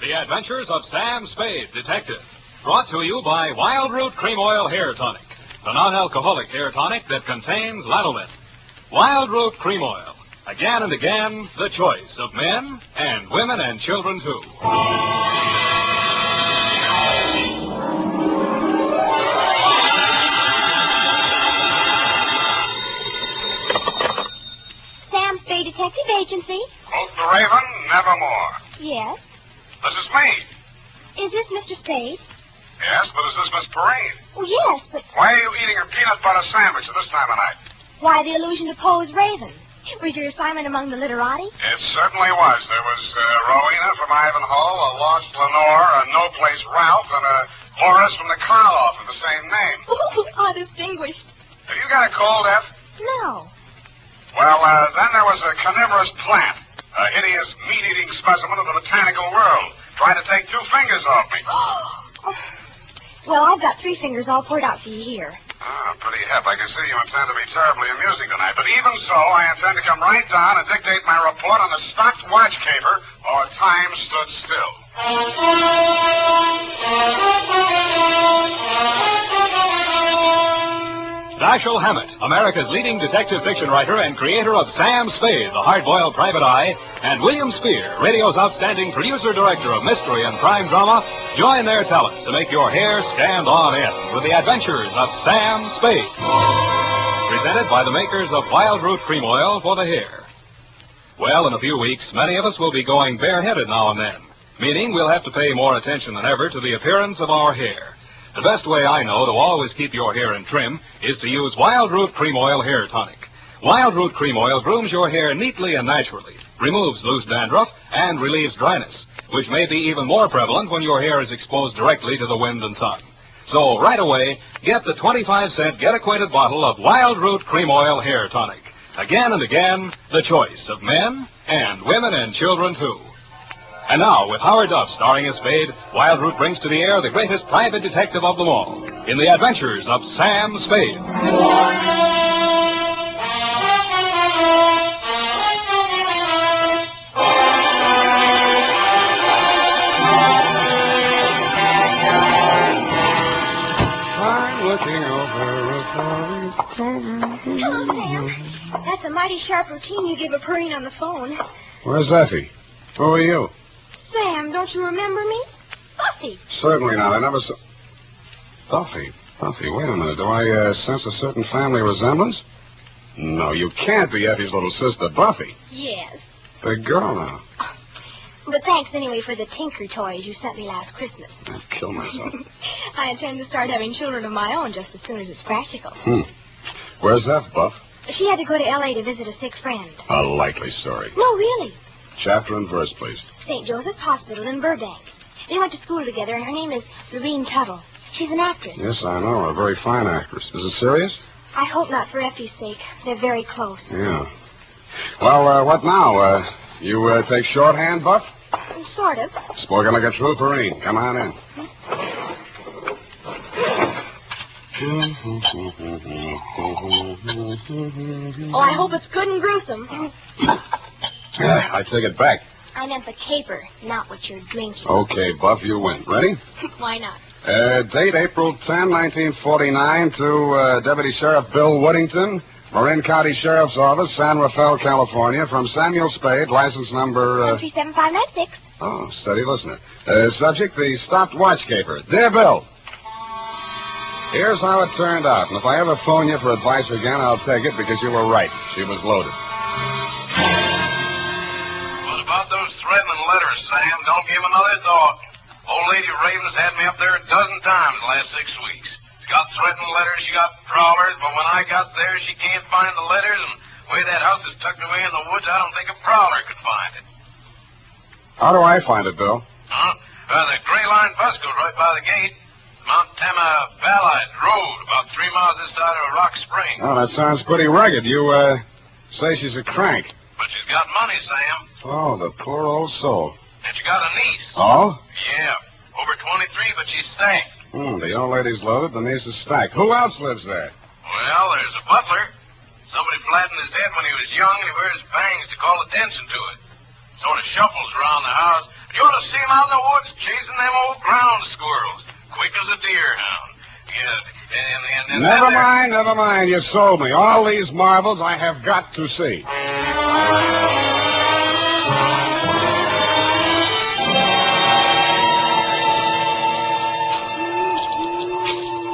The Adventures of Sam Spade, Detective. Brought to you by Wild Root Cream Oil Hair Tonic, the non-alcoholic hair tonic that contains lanolin. Wild Root Cream Oil. Again and again, the choice of men and women and children, too. Sam Spade Detective Agency. Quote the Raven, nevermore. Yes. This is me. Is this Mr. Spade? Yes, but is this Miss Perrine? Oh, yes, but Why are you eating your peanut butter sandwich at this time of night? why the allusion to Poe's Raven? Was your assignment among the literati? It certainly was. There was Rowena from Ivanhoe, a lost Lenore, a no-place Ralph, and a Horace from the Karloff with the same name. Oh, how distinguished. Have you got a cold, Eph? No. Well, then there was a carnivorous plant, a hideous meat-eating specimen of the botanical world, trying to take 2 fingers off me. Oh. Well, I've got 3 fingers all poured out for you here. Ah, pretty hip. I can see you intend to be terribly amusing tonight. But even so, I intend to come right down and dictate my report on the stocked watch caper while time stood still. Dashiell Hammett, America's leading detective fiction writer and creator of Sam Spade, the hard-boiled private eye, and William Spear, radio's outstanding producer-director of mystery and crime drama, join their talents to make your hair stand on end with the Adventures of Sam Spade. Presented by the makers of Wild Root Cream Oil for the hair. Well, in a few weeks, many of us will be going bareheaded now and then, meaning we'll have to pay more attention than ever to the appearance of our hair. The best way I know to always keep your hair in trim is to use Wild Root Cream Oil Hair Tonic. Wild Root Cream Oil grooms your hair neatly and naturally, removes loose dandruff, and relieves dryness, which may be even more prevalent when your hair is exposed directly to the wind and sun. So right away, get the 25-cent get-acquainted bottle of Wild Root Cream Oil Hair Tonic. Again and again, the choice of men and women and children, too. And now, with Howard Duff starring as Spade, Wild Root brings to the air the greatest private detective of them all, in the Adventures of Sam Spade. I'm looking over a Hello, Sam. That's a mighty sharp routine you give a Perrine on the phone. Where's Effie? Who are you? Sam, don't you remember me? Buffy. Certainly not. I never saw... Buffy, wait a minute. Do I sense a certain family resemblance? No, you can't be Effie's little sister, Buffy. Yes. Big girl now. But thanks anyway for the tinker toys you sent me last Christmas. I'd kill myself. I intend to start having children of my own just as soon as it's practical. Where's that, Buff? She had to go to L.A. to visit a sick friend. A likely story. No, really. Chapter and verse, please. St. Joseph's Hospital in Burbank. They went to school together, and her name is Lurene Tuttle. She's an actress. Yes, I know. A very fine actress. Is it serious? I hope not for Effie's sake. They're very close. Yeah. Well, what now? You take shorthand, Buff? Sort of. Spoken like a true Perrine. Come on in. Oh, I hope it's good and gruesome. I take it back. I meant the caper, not what you're drinking. Okay, Buff, you win. Ready? Why not? Date April 10, 1949 to Deputy Sheriff Bill Woodington, Marin County Sheriff's Office, San Rafael, California, from Samuel Spade, license number... 37596. Oh, steady listener. Subject, the stopped watch caper. Dear Bill, here's how it turned out, and if I ever phone you for advice again, I'll take it because you were right. She was loaded. What about those threatening letters, Sam? Don't give another thought. Old Lady Raven's had me up there a dozen times the last 6 weeks. She got threatening letters, she got prowlers, but when I got there, she can't find the letters, and the way that house is tucked away in the woods, I don't think a prowler could find it. How do I find it, Bill? Huh? The Gray Line bus goes right by the gate. Mount Tama Valley Road, about 3 miles this side of Rock Spring. Oh, that sounds pretty rugged. You, say she's a crank. But she's got money, Sam. Oh, the poor old soul. And she got a niece. Oh? Yeah, over 23, but she's stacked. The old lady's loaded, the niece is stacked. Who else lives there? Well, there's a butler. Somebody flattened his head when he was young, and he wears bangs to call attention to it. Sort of shuffles around the house, You ought to see him out in the woods chasing them old ground squirrels. Quick as a deer hound. Yeah, and Never mind. You sold me. All these marvels I have got to see.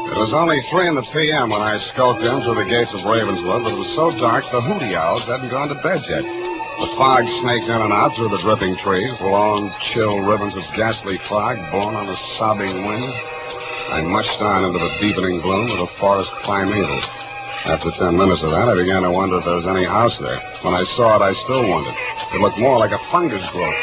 It was only 3 p.m. when I skulked in through the gates of Ravenswood, but it was so dark the hooty owls hadn't gone to bed yet. The fog snaked in and out through the dripping trees, long, chill ribbons of ghastly fog borne on the sobbing wind. I mushed on into the deepening gloom of the forest primeval. After 10 minutes of that, I began to wonder if there was any house there. When I saw it, I still wondered. It looked more like a fungus growth.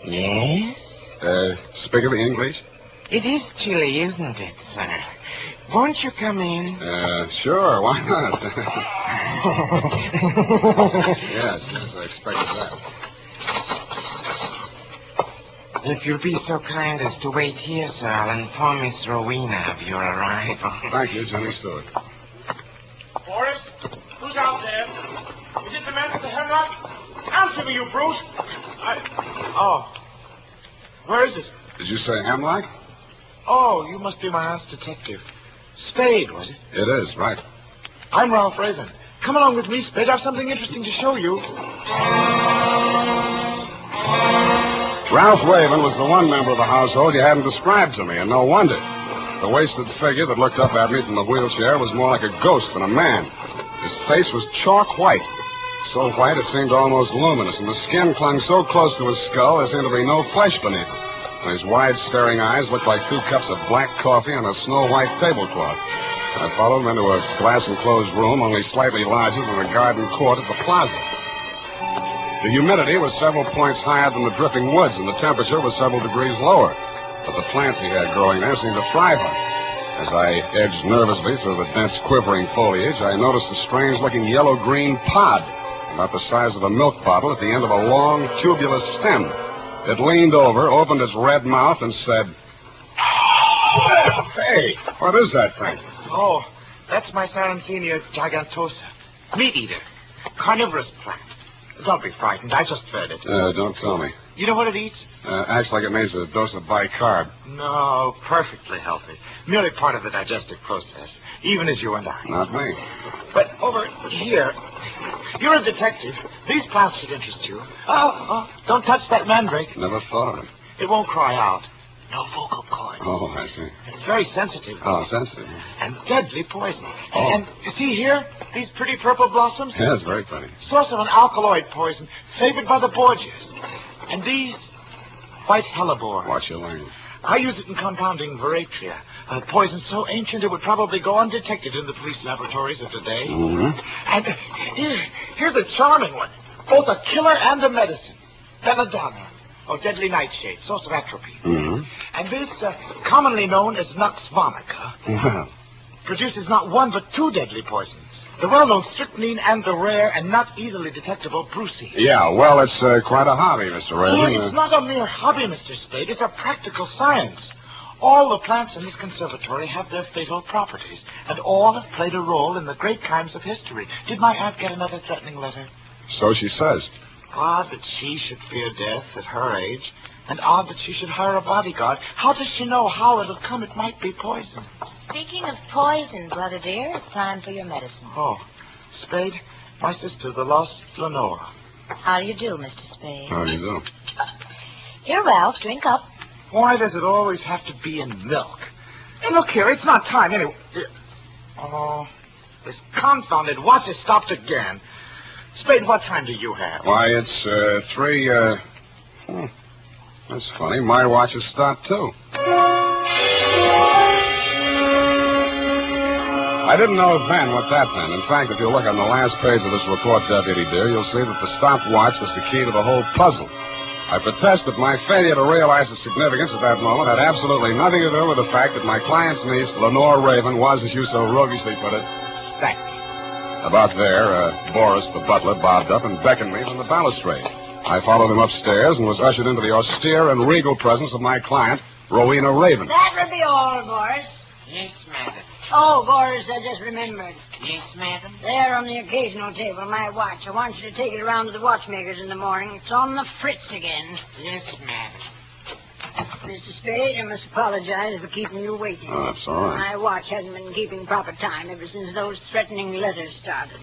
Yes? Speak of the English? It is chilly, isn't it, sir? Won't you come in? Sure, why not? Yes, I expected that. If you'll be so kind as to wait here, sir, I'll inform Miss Rowena of your arrival. Thank you, Jimmy Stewart. Forrest, who's out there? Is it the man with the hemlock? Answer me, you brute! Oh. Where is it? Did you say Hemlock? Oh, you must be my aunt's detective. Spade, was it? It is, right. I'm Ralph Raven. Come along with me, Spade. I have something interesting to show you. Ralph Raven was the one member of the household you hadn't described to me, and no wonder. The wasted figure that looked up at me from the wheelchair was more like a ghost than a man. His face was chalk white. So white it seemed almost luminous, and the skin clung so close to his skull there seemed to be no flesh beneath it. And his wide, staring eyes looked like 2 cups of black coffee on a snow-white tablecloth. I followed him into a glass-enclosed room only slightly larger than the garden court at the plaza. The humidity was several points higher than the dripping woods, and the temperature was several degrees lower. But the plants he had growing there seemed to thrive on it. As I edged nervously through the dense, quivering foliage, I noticed a strange-looking yellow-green pod, about the size of a milk bottle at the end of a long, tubular stem. It leaned over, opened its red mouth, and said, "Hey, what is that thing?" Oh, that's my Sarracenia gigantosa. Meat eater. Carnivorous plant. Don't be frightened. I just fed it. Don't tell me. You know what it eats? Acts like it needs a dose of bicarb. No, perfectly healthy. Merely part of the digestive process, even as you and I. Not me. But over here, you're a detective. These plants should interest you. Oh, don't touch that mandrake. Never thought of it. It won't cry out. No vocal cord. Oh, I see. It's very sensitive. Oh, sensitive. And deadly poison. Oh. And you see here, these pretty purple blossoms? Yes, very pretty. Source of an alkaloid poison favored by the Borgias. And these, white hellebore. Watch your language. I use it in compounding veratria, a poison so ancient it would probably go undetected in the police laboratories of today. Mm-hmm. And here's a charming one, both a killer and a medicine. Belladonna, or deadly nightshade, source of atropine. Mm-hmm. And this, commonly known as Nux vomica, Well, produces not one but 2 deadly poisons. The well-known strychnine and the rare and not easily detectable brucine. yeah, well, it's quite a hobby, Mr. Raven. It's not a mere hobby, Mr. Spade. It's a practical science. All the plants in this conservatory have their fatal properties, and all have played a role in the great crimes of history. Did my aunt get another threatening letter? So she says. Odd that she should fear death at her age, and odd that she should hire a bodyguard. How does she know how it'll come? It might be poison. Speaking of poison, brother dear, it's time for your medicine. Oh, Spade, my sister, the lost Lenore. How do you do, Mr. Spade? How do you do? Here, Ralph, drink up. Why does it always have to be in milk? And look here, it's not time anyway. Oh, this confounded watch has stopped again. Spade, what time do you have? Why, it's 3, that's funny. My watch has stopped, too. I didn't know then what that meant. In fact, if you look on the last page of this report, Deputy dear, you'll see that the stopwatch was the key to the whole puzzle. I protest that my failure to realize its significance at that moment had absolutely nothing to do with the fact that my client's niece, Lenore Raven, was, as you so roguishly put it, stank. About there, Boris, the butler, bobbed up and beckoned me from the balustrade. I followed him upstairs and was ushered into the austere and regal presence of my client, Rowena Raven. That will be all, Boris. Yes, madam. Oh, Boris, I just remembered. Yes, madam. There on the occasional table, my watch. I want you to take it around to the watchmakers in the morning. It's on the fritz again. Yes, madam. Mr. Spade, I must apologize for keeping you waiting. Oh, that's all right. My watch hasn't been keeping proper time ever since those threatening letters started.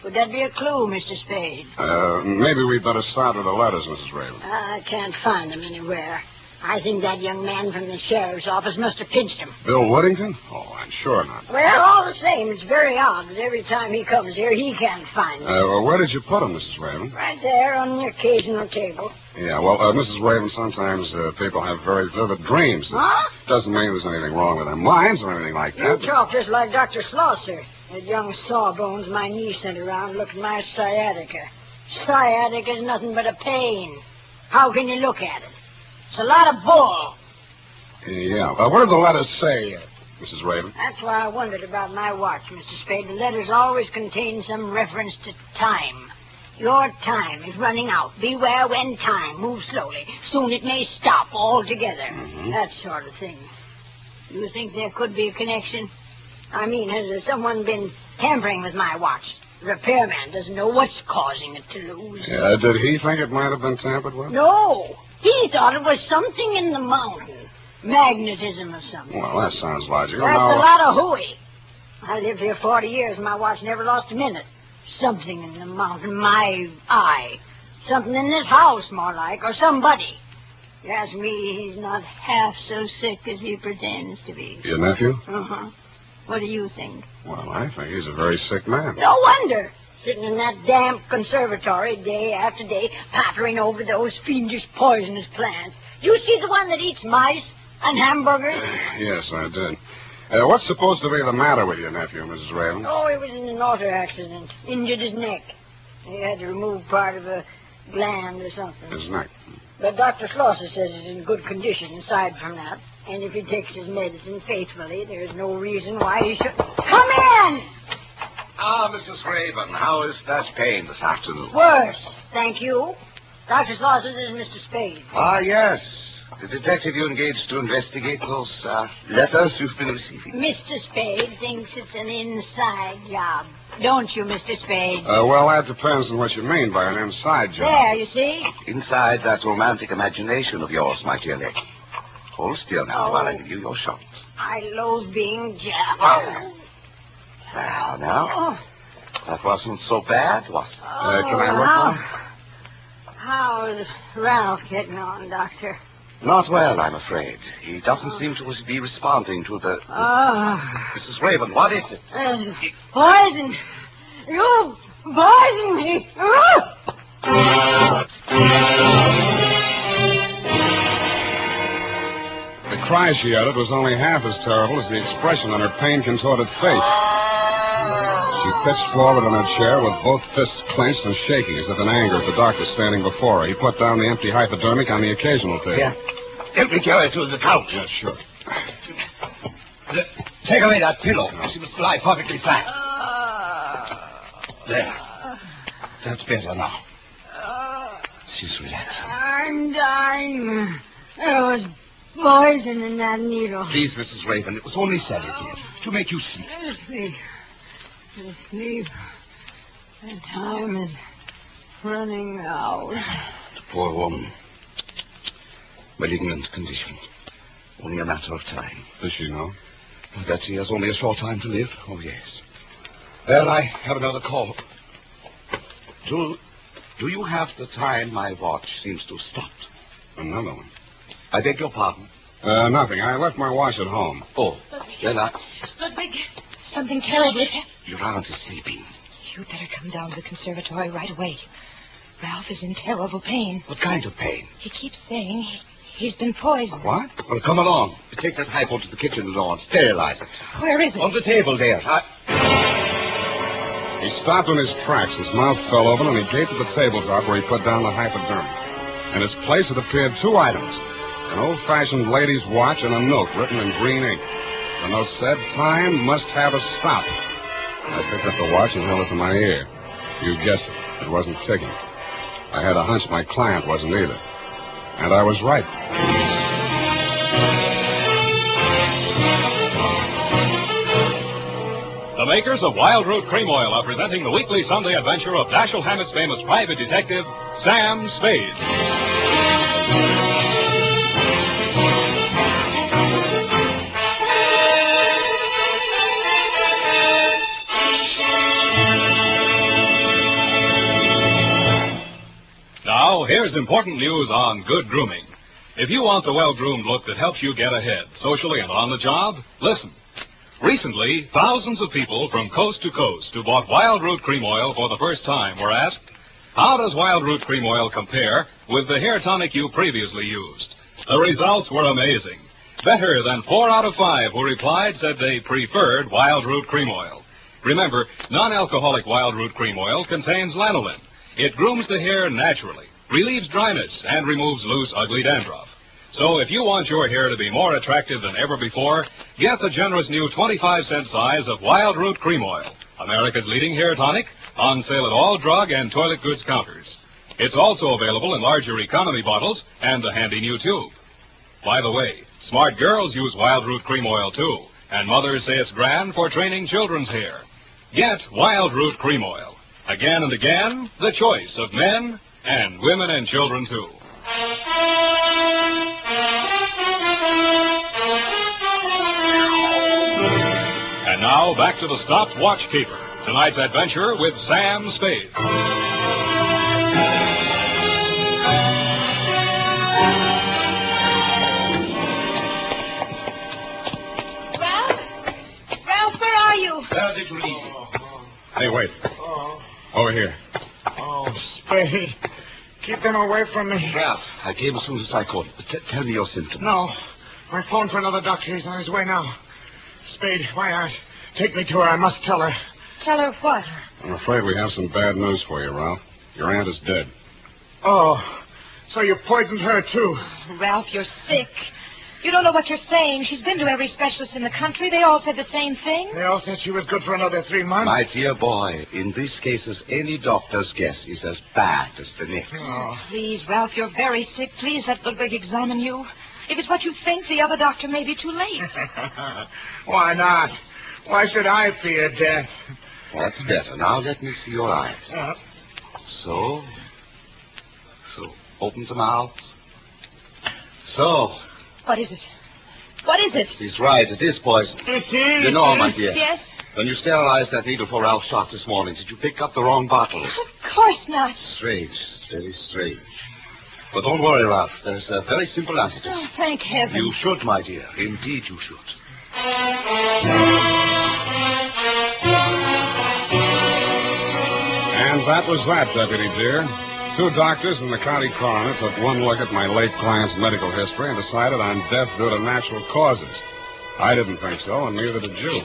Would that be a clue, Mr. Spade? Maybe we'd better start with the letters, Mrs. Raven. I can't find them anywhere. I think that young man from the sheriff's office must have pinched him. Bill Whittington? Oh, I'm sure not. Well, all the same, it's very odd that every time he comes here, he can't find them. Where did you put them, Mrs. Raven? Right there on the occasional table. Yeah, well, Mrs. Raven, sometimes people have very vivid dreams. Huh? Doesn't mean there's anything wrong with their minds or anything like You that. talk just like Dr. Slosser. That young sawbones my niece sent around looked at my sciatica. Sciatica's nothing but a pain. How can you look at it? It's a lot of bull. Yeah, what did the letters say, Mrs. Raven? That's why I wondered about my watch, Mr. Spade. The letters always contain some reference to time. Your time is running out. Beware when time moves slowly. Soon it may stop altogether. Mm-hmm. That sort of thing. You think there could be a connection? I mean, has there someone been tampering with my watch? The repairman doesn't know what's causing it to lose. Yeah, did he think it might have been tampered with? No. He thought it was something in the mountain. Magnetism or something. Well, that sounds logical. That's Now, a lot of hooey. I lived here 40 years and my watch never lost a minute. Something in the mountain, my eye. Something in this house, more like, or somebody. You ask me, he's not half so sick as he pretends to be. Your nephew? Uh-huh. What do you think? Well, I think he's a very sick man. No wonder. Sitting in that damp conservatory day after day, pottering over those fiendish poisonous plants. You see the one that eats mice and hamburgers? Yes, I did. What's supposed to be the matter with your nephew, Mrs. Raven? Oh, he was in an auto accident. Injured his neck. He had to remove part of a gland or something. His neck. But Dr. Schlosser says he's in good condition aside from that. And if he takes his medicine faithfully, there's no reason why he should... Come in! Ah, Mrs. Raven, how is that pain this afternoon? Worse, thank you. Dr. Schlosser is Mr. Spade. Ah, yes. The detective you engaged to investigate those letters you've been receiving. Mr. Spade thinks it's an inside job. Don't you, Mr. Spade? Well, that depends on what you mean by an inside job. There, you see? Inside that romantic imagination of yours, my dear lady. Hold still now while I give you your shot. I loathe being jabbed. Now. That wasn't so bad, was it? Can I look for him? How is Ralph getting on, Doctor? Not well, I'm afraid. He doesn't seem to be responding to the... Mrs. Raven, what is it? Poison! You poisoned me! The cry she uttered was only half as terrible as the expression on her pain-contorted face. She pitched forward on her chair with both fists clenched and shaking as if in anger at the doctor standing before her. He put down the empty hypodermic on the occasional table. Yeah. Help me carry her to the couch. Yeah, sure. Take away that pillow. She must lie perfectly flat. There. That's better now. She's relaxing. I'm dying. There was poison in that needle. Please, Mrs. Raven, it was only sedative to make you sleep. Sleep. The time is running out. The poor woman. Malignant condition. Only a matter of time. Does she know? That she has only a short time to live? Oh, yes. Well, I have another call. Do you have the time my watch seems to have stopped? Another one. I beg your pardon. Nothing. I left my watch at home. Oh, then Ludwig, something terrible. Your aunt is sleeping. You'd better come down to the conservatory right away. Ralph is in terrible pain. What kind of pain? He keeps saying he's been poisoned. What? Well, come along. Take that hypo to the kitchen door and sterilize it. Where is it? On the table there. He stopped in his tracks. His mouth fell open, and he gaped at the tabletop where he put down the hypodermic. In its place had appeared two items. An old-fashioned lady's watch and a note written in green ink. The note said, "Time must have a stop." I picked up the watch and held it to my ear. You guessed it. It wasn't ticking. I had a hunch my client wasn't either. And I was right. The makers of Wild Root Cream Oil are presenting the weekly Sunday adventure of Dashiell Hammett's famous private detective, Sam Spade. Now, here's important news on good grooming. If you want the well-groomed look that helps you get ahead, socially and on the job, listen. Recently, thousands of people from coast to coast who bought Wild Root Cream Oil for the first time were asked, how does Wild Root Cream Oil compare with the hair tonic you previously used? The results were amazing. Better than 4 out of 5 who replied said they preferred Wild Root Cream Oil. Remember, non-alcoholic Wild Root Cream Oil contains lanolin. It grooms the hair naturally, relieves dryness, and removes loose, ugly dandruff. So if you want your hair to be more attractive than ever before, get the generous new 25-cent size of Wild Root Cream Oil, America's leading hair tonic, on sale at all drug and toilet goods counters. It's also available in larger economy bottles and the handy new tube. By the way, smart girls use Wild Root Cream Oil too, and mothers say it's grand for training children's hair. Get Wild Root Cream Oil. Again and again, the choice of men and women and children too. And now, back to the stopwatch keeper. Tonight's adventure with Sam Spade. Ralph, where are you? Where did you leave him? Hey, wait. Over here. Oh, Spade. Keep them away from me. Ralph, I came as soon as I could. Tell me your symptoms. No. I phoned for another doctor. He's on his way now. Spade, my aunt. Take me to her. I must tell her. Tell her what? I'm afraid we have some bad news for you, Ralph. Your aunt is dead. Oh, so you poisoned her, too. Ralph, you're sick. You don't know what you're saying. She's been to every specialist in the country. They all said the same thing. They all said she was good for another 3 months. My dear boy, in these cases, any doctor's guess is as bad as the next. Oh. Please, Ralph, you're very sick. Please let Ludwig examine you. If it's what you think, the other doctor may be too late. Why not? Why should I fear death? That's better. Now let me see your eyes. So, open the mouth. So. What is it? What is it? He's right. It is poison. It is. You know, my dear. Yes? When you sterilized that needle for Ralph's shot this morning, did you pick up the wrong bottle? Of course not. Strange. Very strange. But don't worry, Ralph. There's a very simple antidote. Oh, thank heaven. You should, my dear. Indeed you should. And that was that, Deputy dear. 2 doctors and the county coroner took one look at my late client's medical history and decided on death due to natural causes. I didn't think so, and neither did you.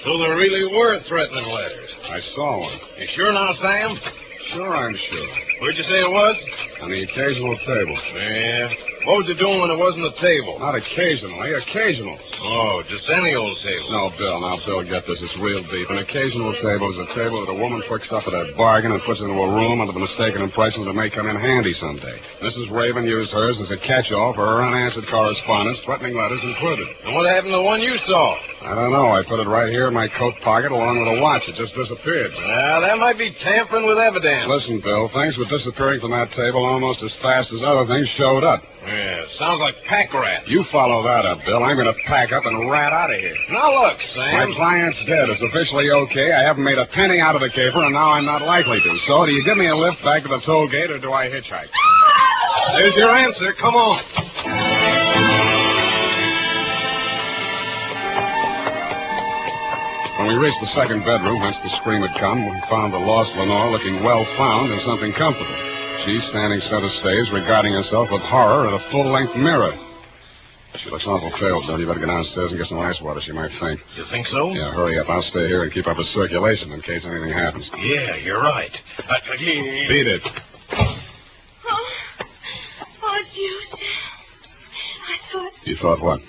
So there really were threatening letters. I saw one. You sure now, Sam? Sure, I'm sure. Where'd you say it was? On the occasional table. Yeah. What was you doing when it wasn't a table? Not occasionally, occasional. Oh, just any old table. No, Bill, get this. It's real deep. An occasional table is a table that a woman picks up at a bargain and puts into a room under the mistaken impression that it may come in handy someday. Mrs. Raven used hers as a catch-all for her unanswered correspondence, threatening letters included. And what happened to the one you saw? I don't know. I put it right here in my coat pocket along with a watch. It just disappeared. Well, that might be tampering with evidence. Listen, Bill, things were disappearing from that table almost as fast as other things showed up. Yeah, sounds like pack rats. You follow that up, Bill. I'm going to pack up and rat out of here. Now look, Sam. My client's dead. It's officially okay. I haven't made a penny out of the caper, and now I'm not likely to. So, do you give me a lift back to the toll gate, or do I hitchhike? There's your answer. Come on. When we reached the second bedroom, whence the scream had come, we found the lost Lenore looking well found in something comfortable. She standing center stage, regarding herself with horror at a full-length mirror. She looks awful pale, Bill. You better get downstairs and get some ice water, she might faint. You think so? Yeah, hurry up. I'll stay here and keep up a circulation in case anything happens. Yeah, you're right. Beat it. Oh, it's you, Sam. I thought... You thought what?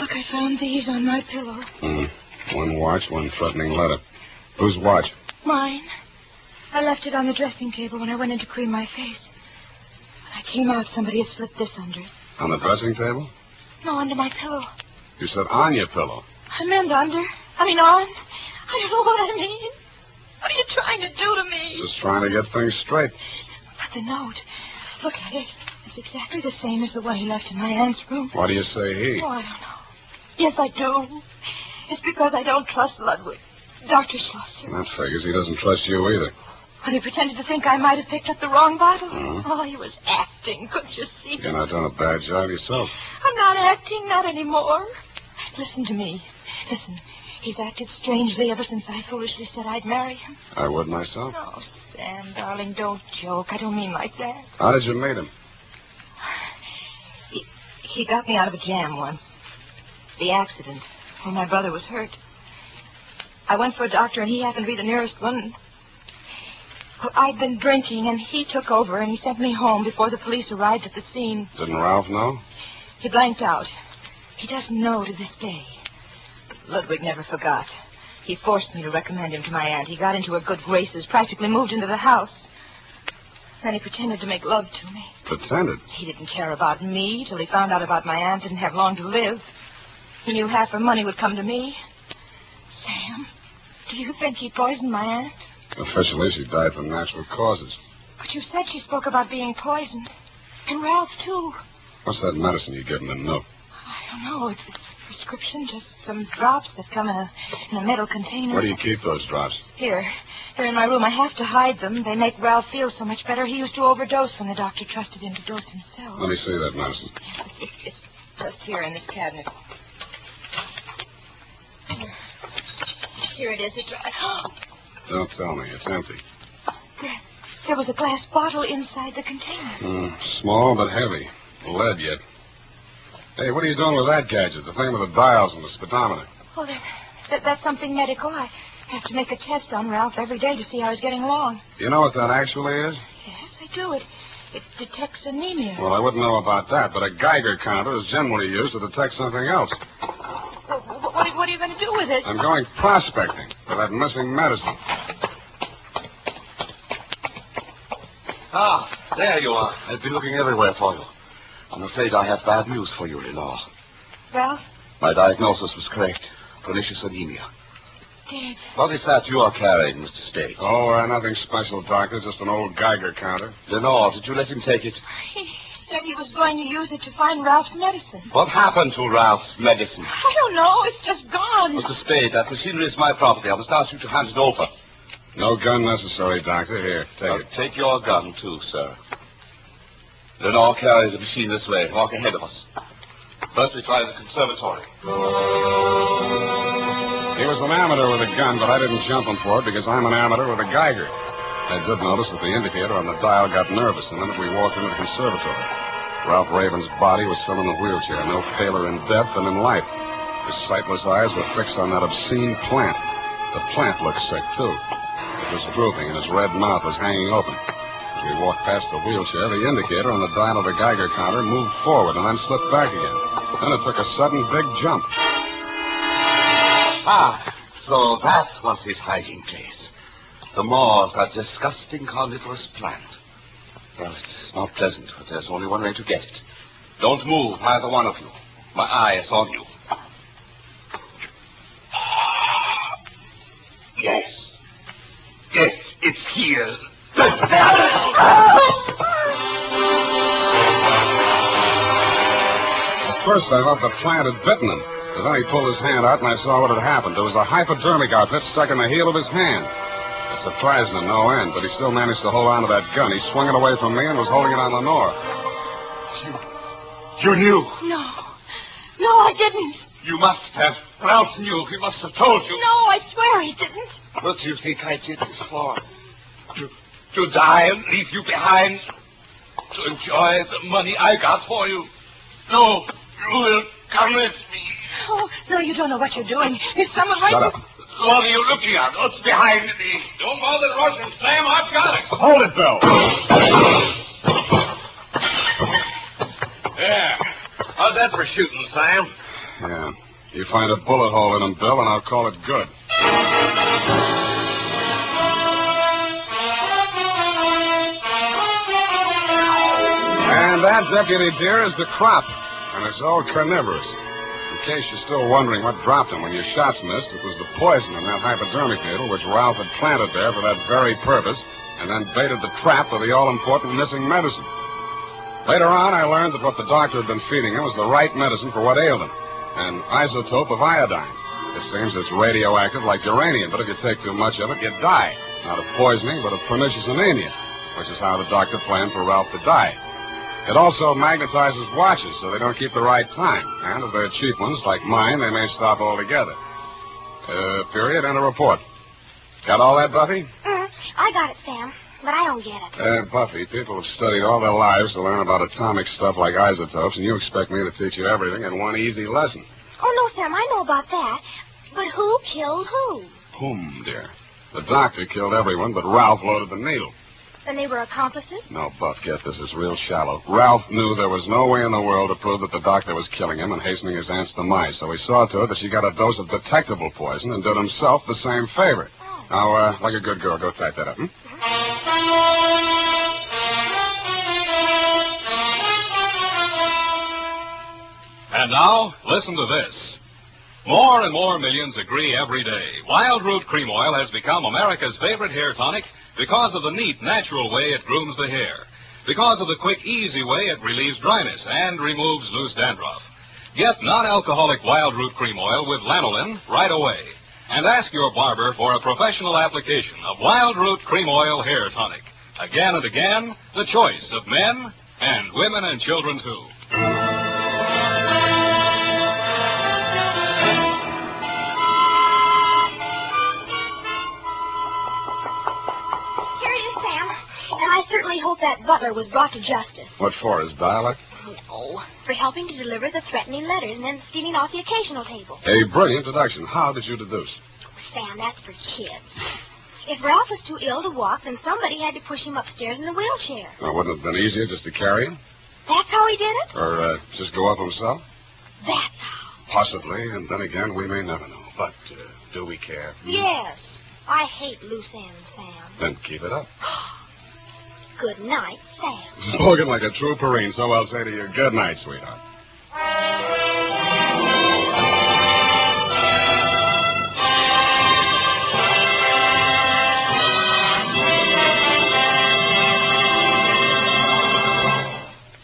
Look, I found these on my pillow. One watch, one threatening letter. Whose watch? Mine. I left it on the dressing table when I went in to cream my face. When I came out, somebody had slipped this under it. On the dressing table? No, under my pillow. You said on your pillow. I meant under. On. I don't know what I mean. What are you trying to do to me? Just trying to get things straight. But the note. Look at it. It's exactly the same as the one he left in my aunt's room. Why do you say he? Oh, I don't know. Yes, I do. It's because I don't trust Ludwig. Dr. Schlosser. That figures he doesn't trust you either. When he pretended to think I might have picked up the wrong bottle. Oh, he was acting. Couldn't you see? You're not doing a bad job yourself. I'm not acting, not anymore. Listen to me. Listen, he's acted strangely ever since I foolishly said I'd marry him. I would myself. Oh, Sam, darling, don't joke. I don't mean like that. How did you meet him? He got me out of a jam once. The accident, when my brother was hurt. I went for a doctor, and he happened to be the nearest one. Well, I'd been drinking, and he took over, and he sent me home before the police arrived at the scene. Didn't Ralph know? He blanked out. He doesn't know to this day. But Ludwig never forgot. He forced me to recommend him to my aunt. He got into her good graces, practically moved into the house. Then he pretended to make love to me. Pretended? He didn't care about me till he found out about my aunt didn't have long to live. He knew half her money would come to me. Sam, do you think he poisoned my aunt? Officially, she died from natural causes. But you said she spoke about being poisoned. And Ralph, too. What's that medicine you give him in the note? I don't know. It's a prescription, just some drops that come in a metal container. Where do you keep those drops? Here. They're in my room. I have to hide them. They make Ralph feel so much better. He used to overdose when the doctor trusted him to dose himself. Let me see that medicine. It's just here in this cabinet. Here it is. It's Don't tell me. It's empty. There was a glass bottle inside the container. Small but heavy. Lead yet. Hey, what are you doing with that gadget? The thing with the dials and the speedometer? Well, that's something medical. I have to make a test on Ralph every day to see how he's getting along. You know what that actually is? Yes, I do. It detects anemia. Well, I wouldn't know about that, but a Geiger counter is generally used to detect something else. Well, what are you going to do with it? I'm going prospecting for that missing medicine. Ah, there you are. I've been looking everywhere for you. I'm afraid I have bad news for you, Lenore. Ralph? My diagnosis was correct. Pernicious anemia. Dead. What is that you are carrying, Mr. Spade? Oh, nothing special, Doctor. Just an old Geiger counter. Lenore, did you let him take it? He said he was going to use it to find Ralph's medicine. What happened to Ralph's medicine? I don't know. It's just gone. Mr. Spade, that machinery is my property. I must ask you to hand it over. No gun necessary, Doctor. Here, take it. Take your gun, too, sir. Lenore, carry the machine this way. Walk ahead of us. First, we try the conservatory. He was an amateur with a gun, but I didn't jump him for it because I'm an amateur with a Geiger. I did notice that the indicator on the dial got nervous the minute we walked into the conservatory. Ralph Raven's body was still in a wheelchair, no paler in death than in life. His sightless eyes were fixed on that obscene plant. The plant looked sick, too. It was drooping, and his red mouth was hanging open. As we walked past the wheelchair, the indicator on the dial of the Geiger counter moved forward and then slipped back again. Then it took a sudden big jump. Ah, so that was his hiding place. The maw of that disgusting carnivorous plant. Well, it's not pleasant, but there's only one way to get it. Don't move, either one of you. My eye is on you. Yes. Yes, it's here. At first, I thought the plant had bitten him. But then he pulled his hand out, and I saw what had happened. There was a hypodermic outfit stuck in the heel of his hand. It surprised him no end, but he still managed to hold on to that gun. He swung it away from me and was holding it on Lenore. You knew. No, I didn't. You must have. Ralph knew. He must have told you. No, I swear he didn't. What do you think I did this for? To die and leave you behind? To enjoy the money I got for you? No, you will come with me. Oh, no, you don't know what you're doing. There's someone right... Shut up. What are you looking at? What's behind me? Don't bother rushing, Sam. I've got it. Hold it, Bill. Yeah. How's that for shooting, Sam? Yeah. You find a bullet hole in them, Bill, and I'll call it good. And that, Deputy dear, is the crop. And it's all carnivorous. In case you're still wondering what dropped him when your shots missed, it was the poison in that hypodermic needle which Ralph had planted there for that very purpose and then baited the trap of the all-important missing medicine. Later on, I learned that what the doctor had been feeding him was the right medicine for what ailed him, an isotope of iodine. It seems it's radioactive like uranium, but if you take too much of it, you die. Not of poisoning, but of pernicious anemia, which is how the doctor planned for Ralph to die. It also magnetizes watches so they don't keep the right time. And if they're cheap ones, like mine, they may stop altogether. Period, and a report. Got all that, Buffy? I got it, Sam, but I don't get it. Buffy, people have studied all their lives to learn about atomic stuff like isotopes, and you expect me to teach you everything in one easy lesson. Oh, no, Sam, I know about that. But who killed who? Whom, dear? The doctor killed everyone, but Ralph loaded the needle. Then they were accomplices? No, Buff, get this. It's real shallow. Ralph knew there was no way in the world to prove that the doctor was killing him and hastening his aunt's demise, so he saw to it that she got a dose of detectable poison and did himself the same favor. Now, like a good girl, go type that up, And now, listen to this. More and more millions agree every day. Wild Root Cream Oil has become America's favorite hair tonic because of the neat, natural way it grooms the hair. Because of the quick, easy way it relieves dryness and removes loose dandruff. Get non-alcoholic Wild Root Cream Oil with lanolin right away. And ask your barber for a professional application of Wild Root Cream Oil Hair Tonic. Again and again, the choice of men and women and children, too. And I certainly hope that butler was brought to justice. What for, his dialect? No, for helping to deliver the threatening letters and then stealing off the occasional table. A brilliant deduction. How did you deduce? Sam, that's for kids. If Ralph was too ill to walk, then somebody had to push him upstairs in the wheelchair. Well, wouldn't it have been easier just to carry him? That's how he did it? Or just go up himself? That's how. Possibly, and then again, we may never know. But do we care? Yes. I hate loose ends, Sam. Then keep it up. Good night, Sam. Spoken like a true Marine, so I'll say to you, good night, sweetheart.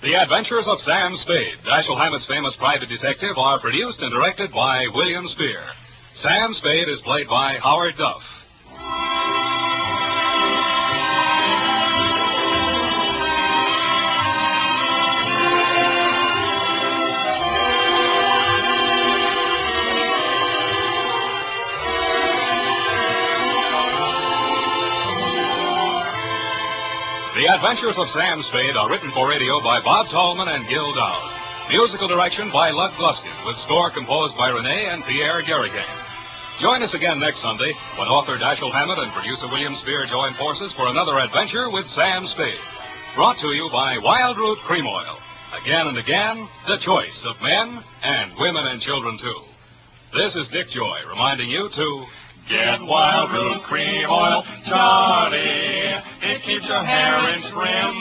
The Adventures of Sam Spade, Dashiell Hammett's famous private detective, are produced and directed by William Spear. Sam Spade is played by Howard Duff. The Adventures of Sam Spade are written for radio by Bob Tallman and Gil Dowd. Musical direction by Lud Gluskin, with score composed by Renee and Pierre Garrigan. Join us again next Sunday when author Dashiell Hammett and producer William Spear join forces for another adventure with Sam Spade. Brought to you by Wild Root Cream Oil. Again and again, the choice of men and women and children, too. This is Dick Joy reminding you to get Wild Root Cream Oil, Charlie. It keeps your hair in trim.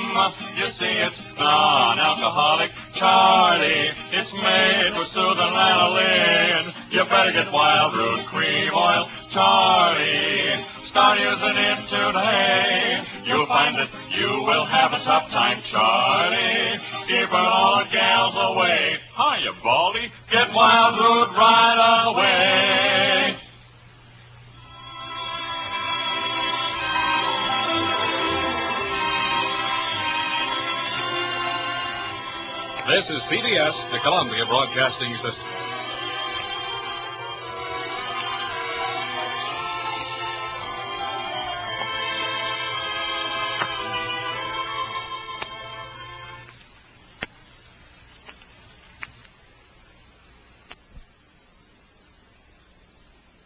You see, it's non-alcoholic, Charlie. It's made with soothing lanolin. You better get Wild Root Cream Oil, Charlie. Start using it today. You'll find that you will have a tough time, Charlie. Keeping all the gals away. Hiya, Baldy. Get Wild Root right away. This is CBS, the Columbia Broadcasting System.